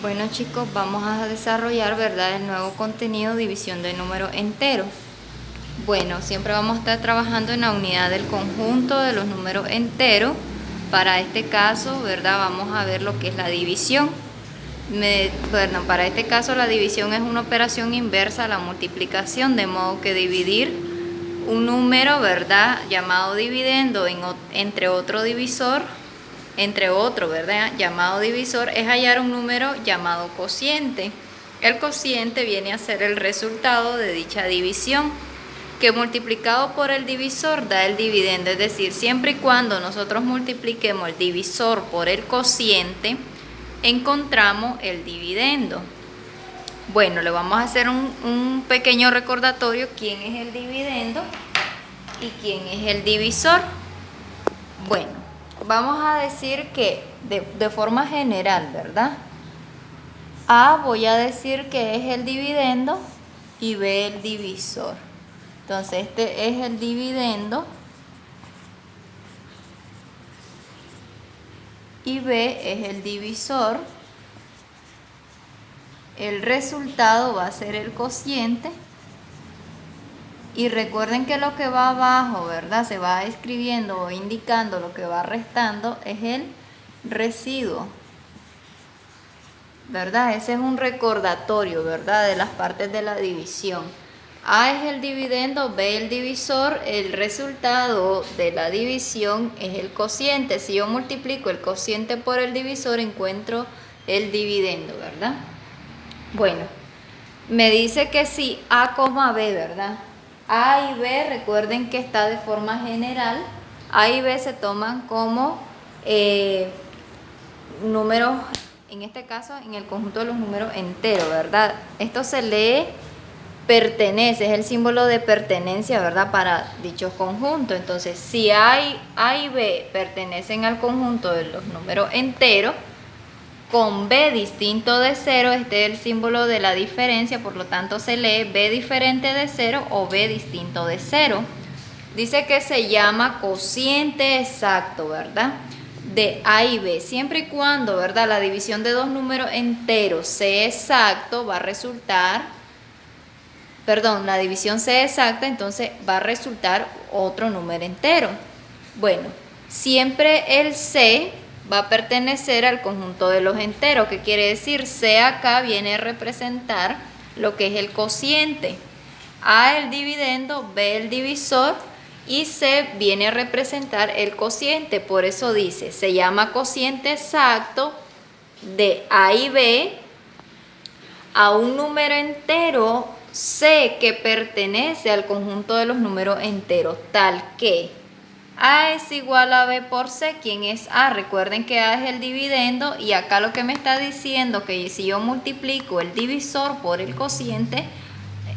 Bueno chicos, vamos a desarrollar, ¿verdad?, el nuevo contenido división de número entero. Bueno, siempre vamos a estar trabajando en la unidad del conjunto de los números enteros. Para este caso, ¿verdad?, vamos a ver lo que es la división. Bueno, para este caso la división es una operación inversa a la multiplicación, de modo que dividir un número, ¿verdad?, llamado dividendo entre otro divisor, ¿verdad?, llamado divisor, es hallar un número llamado cociente. El cociente viene a ser el resultado de dicha división, que multiplicado por el divisor da el dividendo. Es decir, siempre y cuando nosotros multipliquemos el divisor por el cociente, encontramos el dividendo. Bueno, le vamos a hacer un pequeño recordatorio: quién es el dividendo y quién es el divisor. Bueno, vamos a decir que de forma general, ¿verdad? A voy a decir que es el dividendo y B el divisor. Entonces este es el dividendo y B es el divisor. El resultado va a ser el cociente. Y recuerden que lo que va abajo, ¿verdad?, se va escribiendo o indicando lo que va restando, es el residuo, ¿verdad? Ese es un recordatorio, ¿verdad?, de las partes de la división. A es el dividendo, B el divisor, el resultado de la división es el cociente. Si yo multiplico el cociente por el divisor, encuentro el dividendo, ¿verdad? Bueno, me dice que si A, B, ¿verdad? A y B, recuerden que está de forma general. A y B se toman como números, en este caso en el conjunto de los números enteros, ¿verdad? Esto se lee pertenece, es el símbolo de pertenencia, ¿verdad?, para dichos conjuntos. Entonces, si A y B pertenecen al conjunto de los números enteros, con B distinto de 0, este es el símbolo de la diferencia, por lo tanto se lee B diferente de 0 o B distinto de 0. Dice que se llama cociente exacto, ¿verdad?, de A y B. Siempre y cuando, ¿verdad?, la división de dos números enteros sea exacto, va a resultar, la división sea exacta, entonces va a resultar otro número entero. Bueno, siempre el C va a pertenecer al conjunto de los enteros. ¿Qué quiere decir? C acá viene a representar lo que es el cociente. A el dividendo, B el divisor y C viene a representar el cociente. Por eso dice, se llama cociente exacto de A y B a un número entero C que pertenece al conjunto de los números enteros, tal que A es igual a B por C. ¿Quién es A? Recuerden que A es el dividendo y acá lo que me está diciendo que si yo multiplico el divisor por el cociente,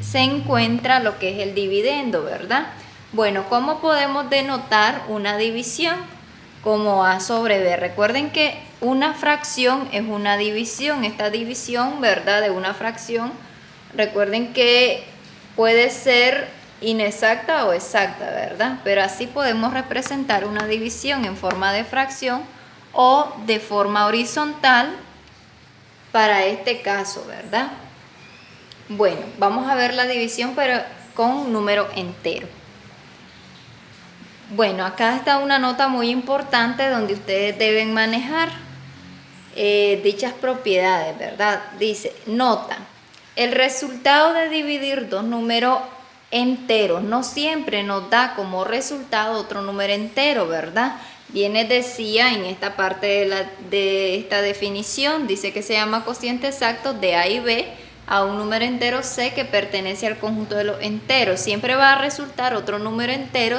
se encuentra lo que es el dividendo, ¿verdad? Bueno, ¿cómo podemos denotar una división? Como A sobre B. Recuerden que una fracción es una división. Esta división, ¿verdad?, de una fracción, recuerden que puede ser inexacta o exacta, ¿verdad? Pero así podemos representar una división en forma de fracción o de forma horizontal para este caso, ¿verdad? Bueno, vamos a ver la división pero con un número entero. Bueno, acá está una nota muy importante donde ustedes deben manejar dichas propiedades, ¿verdad? Dice, nota, el resultado de dividir dos números enteros no siempre nos da como resultado otro número entero, ¿verdad? Decía en esta parte de esta definición, dice que se llama cociente exacto de A y B a un número entero C que pertenece al conjunto de los enteros. Siempre va a resultar otro número entero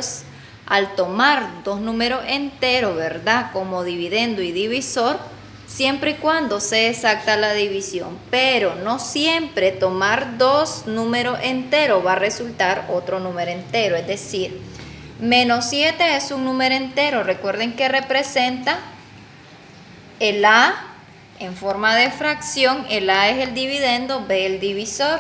al tomar dos números enteros, ¿verdad?, como dividendo y divisor, siempre y cuando sea exacta la división. Pero no siempre tomar dos números enteros va a resultar otro número entero. Es decir, menos 7 es un número entero. Recuerden que representa el A en forma de fracción. El A es el dividendo, B el divisor.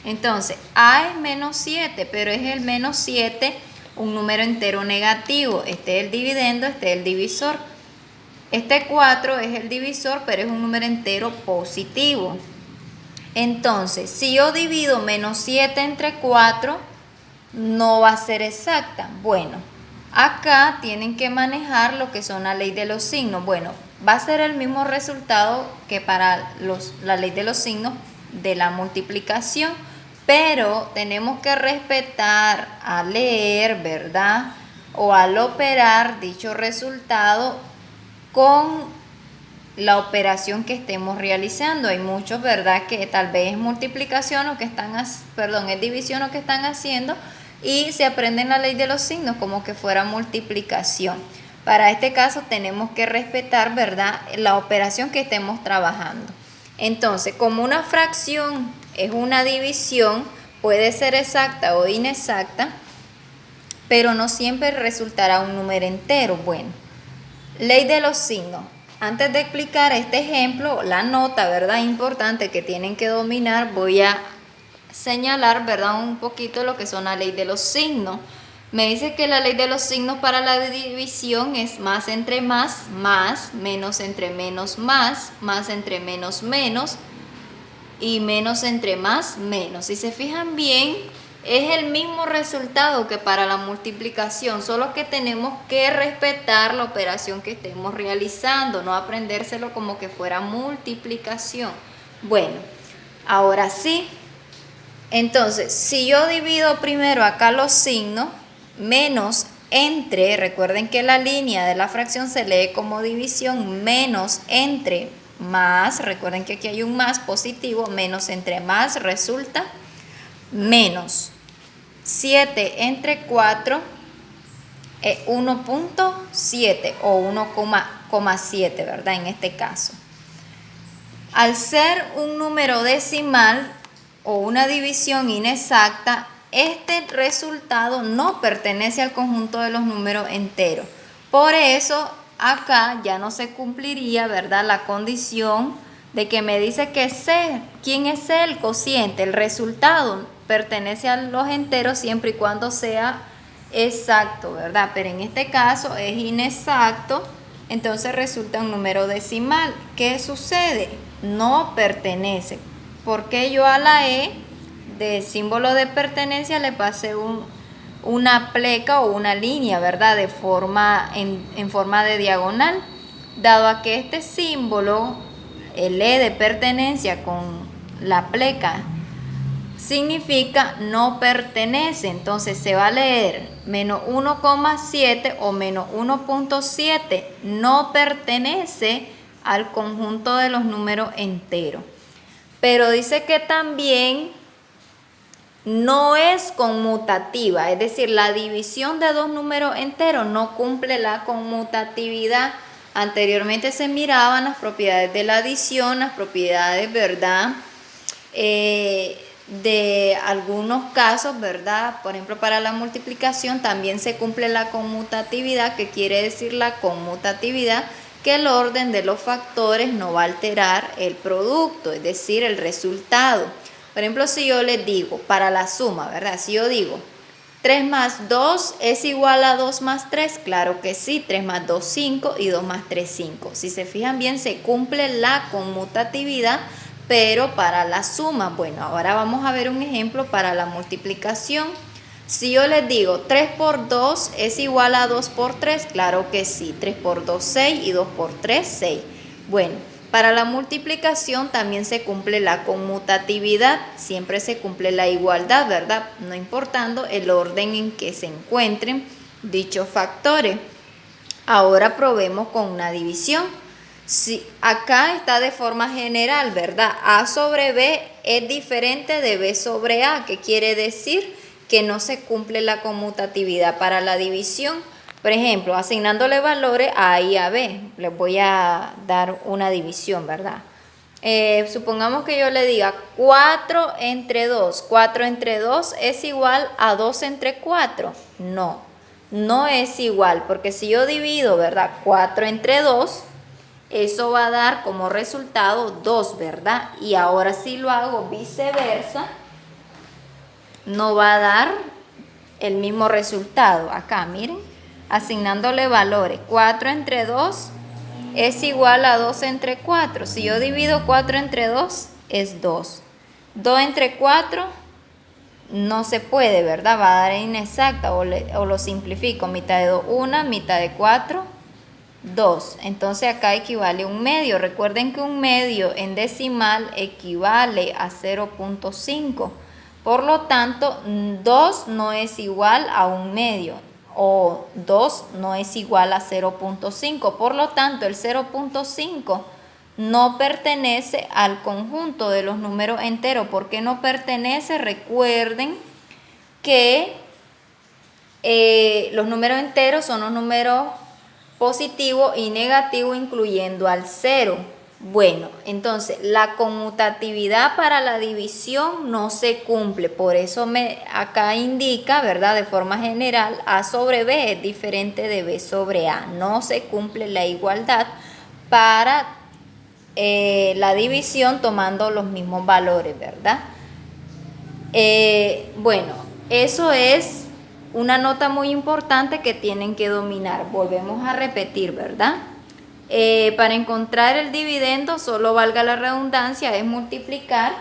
Entonces, A es menos 7, pero es el menos 7 un número entero negativo. Este es el dividendo, este es el divisor. Este 4 es el divisor, pero es un número entero positivo. Entonces, si yo divido menos 7 entre 4, no va a ser exacta. Bueno, acá tienen que manejar lo que son la ley de los signos. Bueno, va a ser el mismo resultado que para la ley de los signos de la multiplicación, pero tenemos que respetar al leer, ¿verdad? O al operar dicho resultado con la operación que estemos realizando. Hay muchos, ¿verdad?, que tal vez es multiplicación o que están, es división o que están haciendo y se aprenden la ley de los signos como que fuera multiplicación. Para este caso tenemos que respetar, ¿verdad?, la operación que estemos trabajando. Entonces, como una fracción es una división, puede ser exacta o inexacta, pero no siempre resultará un número entero. Bueno, ley de los signos. Antes de explicar este ejemplo, la nota, ¿verdad?, importante que tienen que dominar, voy a señalar, ¿verdad?, un poquito lo que son la ley de los signos. Me dice que la ley de los signos para la división es más entre más, menos entre menos, más entre menos, menos, y menos entre más, menos. Si se fijan bien, es el mismo resultado que para la multiplicación, solo que tenemos que respetar la operación que estemos realizando, no aprendérselo como que fuera multiplicación. Bueno, ahora sí. Entonces, si yo divido primero acá los signos, menos entre, recuerden que la línea de la fracción se lee como división, menos entre más, recuerden que aquí hay un más positivo, menos entre más resulta menos 7 entre 4 es 1.7 o 1,7, ¿verdad? En este caso. Al ser un número decimal o una división inexacta, este resultado no pertenece al conjunto de los números enteros. Por eso, acá ya no se cumpliría, ¿verdad?, la condición de que me dice que C, ¿quién es C? El cociente. El resultado pertenece a los enteros siempre y cuando sea exacto, ¿verdad? Pero en este caso es inexacto, entonces resulta un número decimal. ¿Qué sucede? No pertenece. Porque yo a la E de símbolo de pertenencia le pasé una pleca o una línea, ¿verdad?, de forma en forma de diagonal, dado a que este símbolo, el E de pertenencia con la pleca, significa no pertenece. Entonces se va a leer menos 1,7 o menos 1.7, no pertenece al conjunto de los números enteros. Pero dice que también no es conmutativa, es decir, la división de dos números enteros no cumple la conmutatividad. Anteriormente se miraban las propiedades de la adición, las propiedades, ¿verdad?, de algunos casos, ¿verdad? Por ejemplo, para la multiplicación también se cumple la conmutatividad, que quiere decir la conmutatividad, que el orden de los factores no va a alterar el producto, es decir, el resultado. Por ejemplo, si yo les digo, para la suma, ¿verdad? Si yo digo 3 más 2 es igual a 2 más 3, claro que sí, 3 más 2, 5 y 2 más 3, 5. Si se fijan bien, se cumple la conmutatividad, pero para la suma, bueno, ahora vamos a ver un ejemplo para la multiplicación. Si yo les digo 3 por 2 es igual a 2 por 3, claro que sí, 3 por 2, 6 y 2 por 3, 6. Bueno, para la multiplicación también se cumple la conmutatividad, siempre se cumple la igualdad, ¿verdad?, no importando el orden en que se encuentren dichos factores. Ahora probemos con una división. Si acá está de forma general, ¿verdad? A sobre B es diferente de B sobre A, que quiere decir que no se cumple la conmutatividad para la división. Por ejemplo, asignándole valores a A y a B, les voy a dar una división, ¿verdad? Supongamos que yo le diga 4 entre 2. 4 entre 2 es igual a 2 entre 4. No, no es igual, porque si yo divido, ¿verdad?, 4 entre 2, eso va a dar como resultado 2, ¿verdad? Y ahora si lo hago viceversa, no va a dar el mismo resultado. Acá, miren, asignándole valores. 4 entre 2 es igual a 2 entre 4. Si yo divido 4 entre 2, es 2. 2 entre 4 no se puede, ¿verdad? Va a dar inexacta o lo simplifico. Mitad de 2, 1, mitad de 4, 2. Entonces acá equivale a un medio. Recuerden que un medio en decimal equivale a 0.5. Por lo tanto, 2 no es igual a un medio. O 2 no es igual a 0.5. Por lo tanto, el 0.5 no pertenece al conjunto de los números enteros. ¿Por qué no pertenece? Recuerden que los números enteros son los números positivos y negativos, incluyendo al 0. Bueno, entonces la conmutatividad para la división no se cumple, por eso acá indica, ¿verdad? De forma general, A sobre B es diferente de B sobre A. No se cumple la igualdad para la división tomando los mismos valores, ¿verdad? Bueno, eso es una nota muy importante que tienen que dominar. Volvemos a repetir, ¿verdad? Para encontrar el dividendo, solo valga la redundancia, es multiplicar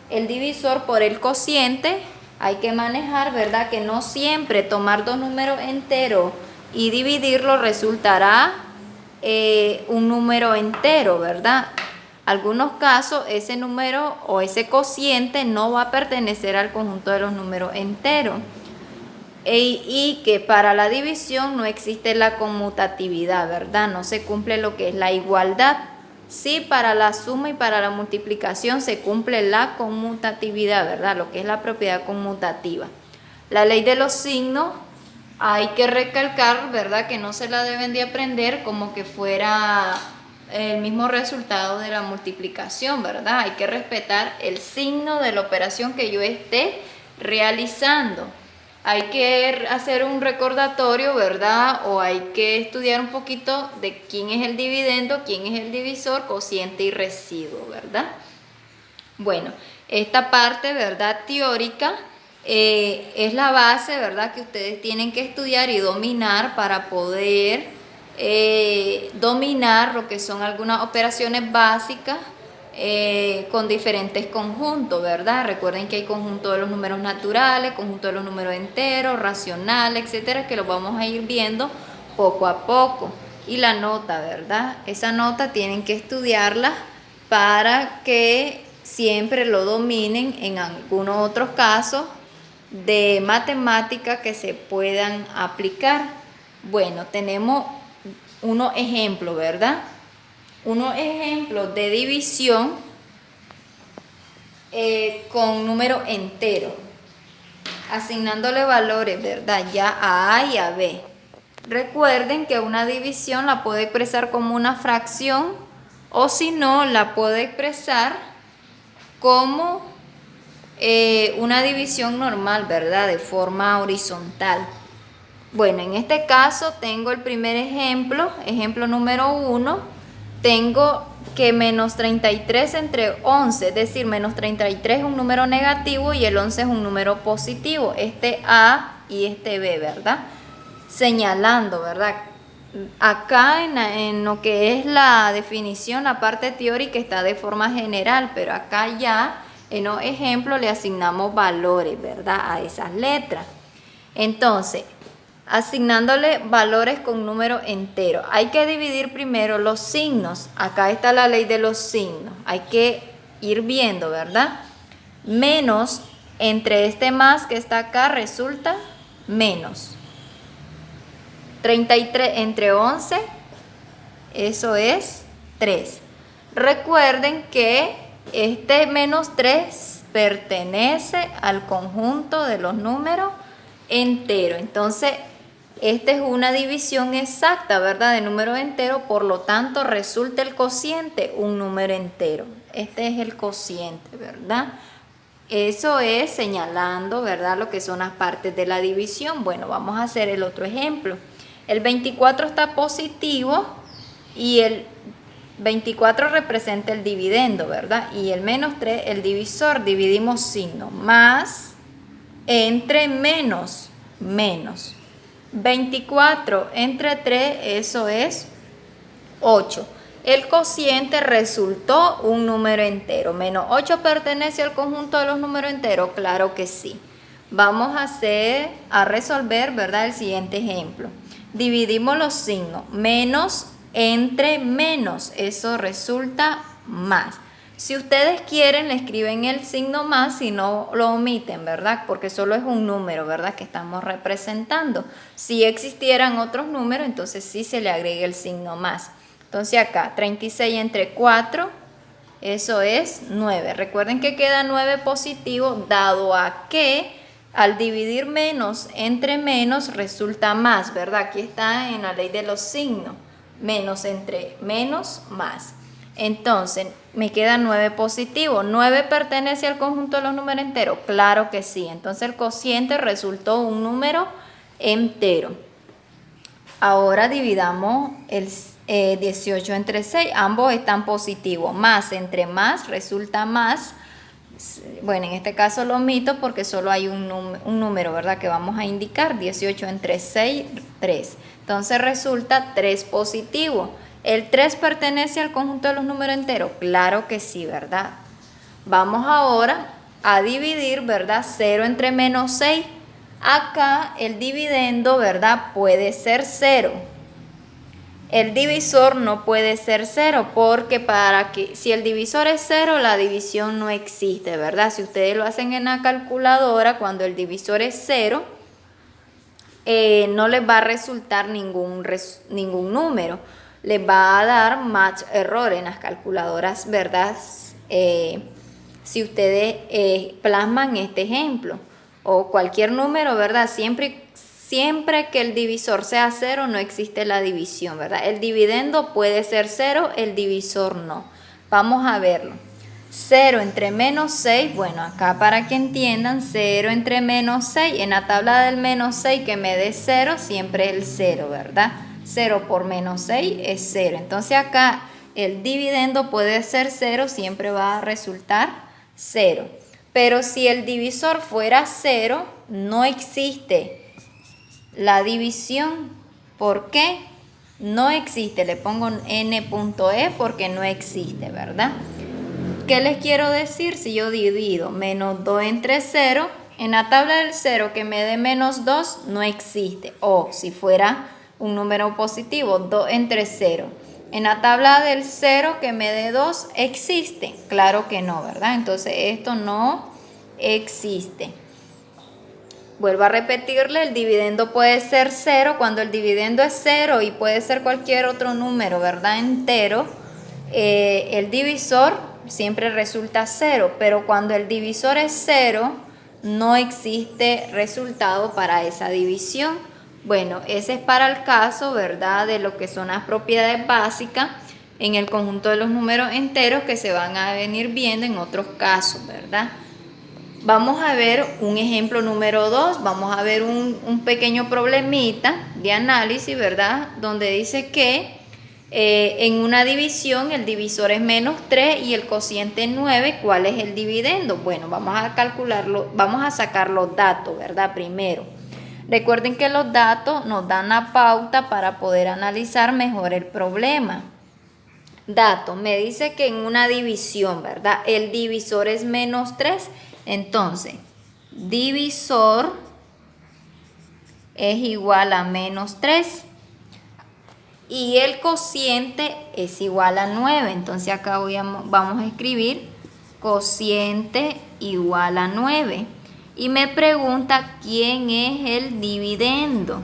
el divisor por el cociente. Hay que manejar, ¿verdad? Que no siempre tomar dos números enteros y dividirlo resultará un número entero, ¿verdad? Algunos casos ese número o ese cociente no va a pertenecer al conjunto de los números enteros. Y que para la división no existe la conmutatividad, ¿verdad? No se cumple lo que es la igualdad. Sí, para la suma y para la multiplicación se cumple la conmutatividad, ¿verdad? Lo que es la propiedad conmutativa. La ley de los signos hay que recalcar, ¿verdad? Que no se la deben de aprender como que fuera el mismo resultado de la multiplicación, ¿verdad? Hay que respetar el signo de la operación que yo esté realizando. Hay que hacer un recordatorio, ¿verdad? O hay que estudiar un poquito de quién es el dividendo, quién es el divisor, cociente y residuo, ¿verdad? Bueno, esta parte, ¿verdad? Teórica es la base, ¿verdad? Que ustedes tienen que estudiar y dominar para poder dominar lo que son algunas operaciones básicas con diferentes conjuntos, ¿verdad? Recuerden que hay conjunto de los números naturales, conjunto de los números enteros, racionales, etcétera, que los vamos a ir viendo poco a poco. Y la nota, ¿verdad? Esa nota tienen que estudiarla para que siempre lo dominen en algunos otros casos de matemática que se puedan aplicar. Bueno, tenemos unos ejemplos, ¿verdad? Unos ejemplos de división con número entero, asignándole valores, ¿verdad? Ya a A y a B. Recuerden que una división la puedo expresar como una fracción o si no, la puedo expresar como una división normal, ¿verdad? De forma horizontal. Bueno, en este caso tengo el primer ejemplo, ejemplo número 1. Tengo que menos 33 entre 11, es decir, menos 33 es un número negativo y el 11 es un número positivo. Este A y este B, ¿verdad? Señalando, ¿verdad? Acá en lo que es la definición, la parte teórica está de forma general, pero acá ya en los ejemplos le asignamos valores, ¿verdad? A esas letras. Entonces, asignándole valores con número entero. Hay que dividir primero los signos. Acá está la ley de los signos. Hay que ir viendo, ¿verdad? Menos entre este más que está acá resulta menos. 33 entre 11, eso es 3. Recuerden que este menos 3 pertenece al conjunto de los números enteros. Entonces, esta es una división exacta, ¿verdad? De números enteros, por lo tanto, resulta el cociente un número entero. Este es el cociente, ¿verdad? Eso es señalando, ¿verdad? Lo que son las partes de la división. Bueno, vamos a hacer el otro ejemplo. El 24 está positivo y el 24 representa el dividendo, ¿verdad? Y el menos 3, el divisor, dividimos signo. Más entre menos, menos. 24 entre 3, eso es 8. el cociente resultó un número entero. Menos 8 pertenece al conjunto de los números enteros, claro que sí. Vamos a resolver, ¿verdad? El siguiente ejemplo. Dividimos los signos. Menos entre menos, eso resulta más. Si ustedes quieren, le escriben el signo más, si no lo omiten, ¿verdad? Porque solo es un número, ¿verdad? Que estamos representando. Si existieran otros números, entonces sí se le agrega el signo más. Entonces acá, 36 entre 4, eso es 9. Recuerden que queda 9 positivo, dado a que al dividir menos entre menos resulta más, ¿verdad? Aquí está en la ley de los signos. Menos entre menos, más. Entonces, me queda 9 positivo. ¿9 pertenece al conjunto de los números enteros? Claro que sí. Entonces, el cociente resultó un número entero. Ahora dividamos el 18 entre 6. Ambos están positivos. Más entre más resulta más. Bueno, en este caso lo omito porque solo hay un número, ¿verdad? Que vamos a indicar. 18 entre 6, 3. Entonces resulta 3 positivo. ¿El 3 pertenece al conjunto de los números enteros? Claro que sí, ¿verdad? Vamos ahora a dividir, ¿verdad? 0 entre menos 6. Acá el dividendo, ¿verdad? Puede ser 0. El divisor no puede ser 0 porque si el divisor es 0, la división no existe, ¿verdad? Si ustedes lo hacen en la calculadora, cuando el divisor es 0, no les va a resultar ningún número. Les va a dar match error en las calculadoras, ¿verdad? Si ustedes plasman este ejemplo o cualquier número, ¿verdad? Siempre que el divisor sea 0 no existe la división, ¿verdad? El dividendo puede ser 0, el divisor no. Vamos a verlo. 0 entre menos 6, bueno, acá para que entiendan, 0 entre menos 6, en la tabla del menos 6 que me dé 0, siempre es el 0, ¿verdad? 0 por menos 6 es 0. Entonces acá el dividendo puede ser 0, siempre va a resultar 0. Pero si el divisor fuera 0, no existe la división. ¿Por qué? No existe. Le pongo n.e porque no existe, ¿verdad? ¿Qué les quiero decir? Si yo divido menos 2 entre 0, en la tabla del 0 que me dé menos 2 no existe. O si fuera un número positivo, 2 entre 0. En la tabla del 0 que me dé 2 existe. Claro que no, ¿verdad? Entonces esto no existe. Vuelvo a repetirle, el dividendo puede ser 0. Cuando el dividendo es 0 y puede ser cualquier otro número, ¿verdad? Entero, el divisor siempre resulta 0. Pero cuando el divisor es 0, no existe resultado para esa división. Bueno, ese es para el caso, ¿verdad? De lo que son las propiedades básicas en el conjunto de los números enteros que se van a venir viendo en otros casos, ¿verdad? Vamos a ver un ejemplo número 2, vamos a ver un pequeño problemita de análisis, ¿verdad? Donde dice que en una división el divisor es menos 3 y el cociente 9, ¿cuál es el dividendo? Bueno, vamos a calcularlo, vamos a sacar los datos, ¿verdad? Primero, recuerden que los datos nos dan la pauta para poder analizar mejor el problema. Datos, me dice que en una división, ¿verdad? El divisor es menos 3. Entonces, divisor es igual a menos 3 y el cociente es igual a 9. Entonces acá vamos a escribir cociente igual a 9. Y me pregunta quién es el dividendo.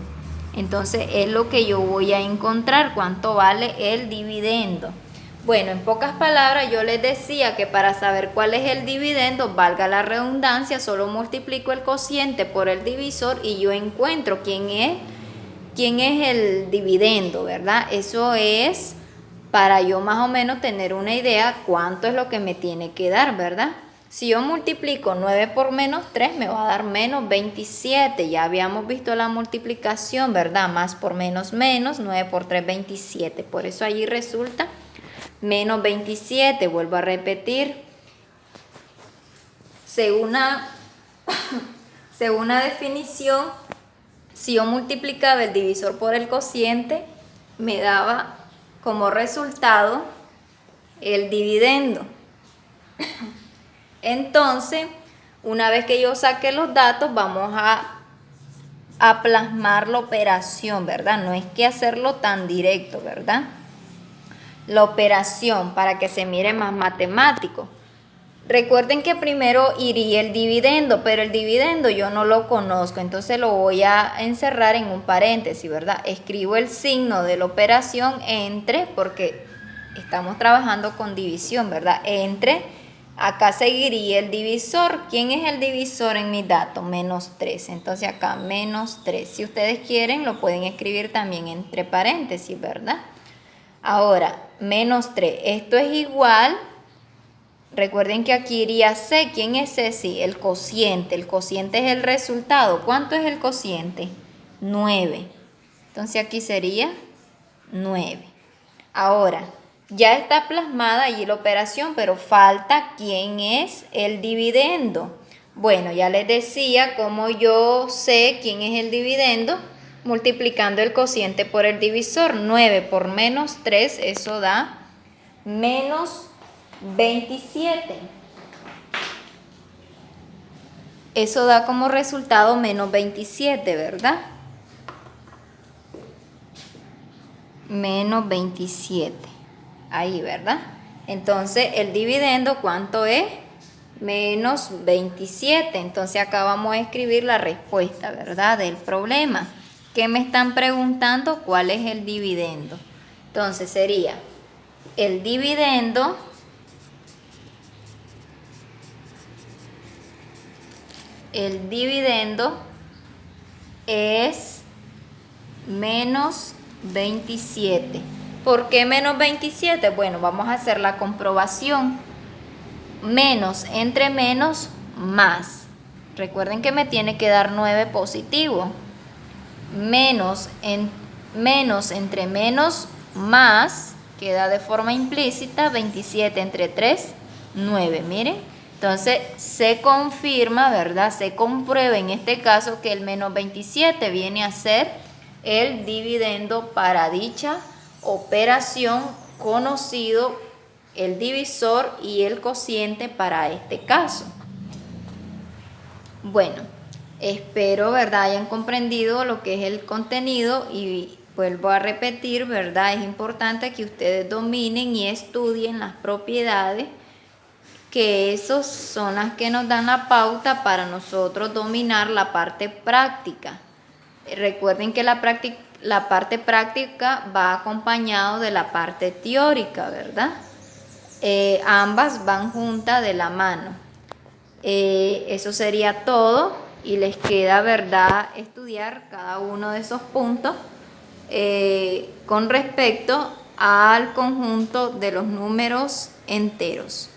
Entonces es lo que yo voy a encontrar, cuánto vale el dividendo. Bueno, en pocas palabras yo les decía que para saber cuál es el dividendo, valga la redundancia, solo multiplico el cociente por el divisor y yo encuentro quién es el dividendo, ¿verdad? Eso es para yo más o menos tener una idea cuánto es lo que me tiene que dar, ¿verdad? Si yo multiplico 9 por menos 3 me va a dar menos 27. Ya habíamos visto la multiplicación, ¿verdad? Más por menos menos, 9 por 3, 27. Por eso allí resulta menos 27. Vuelvo a repetir. Según la definición, si yo multiplicaba el divisor por el cociente, me daba como resultado el dividendo. Entonces, una vez que yo saque los datos, vamos a plasmar la operación, ¿verdad? No es que hacerlo tan directo, ¿verdad? La operación para que se mire más matemático. Recuerden que primero iría el dividendo, pero el dividendo yo no lo conozco, entonces lo voy a encerrar en un paréntesis, ¿verdad? Escribo el signo de la operación entre, porque estamos trabajando con división, ¿verdad? Entre, acá seguiría el divisor. ¿Quién es el divisor en mi dato? Menos 3. Entonces acá menos 3. Si ustedes quieren, lo pueden escribir también entre paréntesis, ¿verdad? Ahora, menos 3. Esto es igual. Recuerden que aquí iría C. ¿Quién es C? Sí, el cociente. El cociente es el resultado. ¿Cuánto es el cociente? 9. Entonces aquí sería 9. Ahora, ya está plasmada allí la operación, pero falta quién es el dividendo. Bueno, ya les decía cómo yo sé quién es el dividendo, multiplicando el cociente por el divisor. 9 por menos 3, eso da menos 27. Eso da como resultado menos 27, ¿verdad? Menos 27. Ahí, ¿verdad? Entonces, el dividendo, ¿cuánto es? Menos 27. Entonces, acá vamos a escribir la respuesta, ¿verdad? Del problema. ¿Qué me están preguntando? ¿Cuál es el dividendo? Entonces, sería el dividendo es menos 27. ¿Por qué menos 27? Bueno, vamos a hacer la comprobación. Menos entre menos, más. Recuerden que me tiene que dar 9 positivo. Menos entre menos, más, queda de forma implícita. 27 entre 3, 9. Miren. Entonces, se confirma, ¿verdad? Se comprueba en este caso que el menos 27 viene a ser el dividendo para dicha operación, conocido el divisor y el cociente para este caso. Bueno, espero, ¿verdad?, hayan comprendido lo que es el contenido y vuelvo a repetir, ¿verdad? Es importante que ustedes dominen y estudien las propiedades, que esos son las que nos dan la pauta para nosotros dominar la parte práctica. Recuerden que la parte práctica va acompañado de la parte teórica, ¿verdad? Ambas van juntas de la mano. Eso sería todo y les queda, ¿verdad?, estudiar cada uno de esos puntos con respecto al conjunto de los números enteros.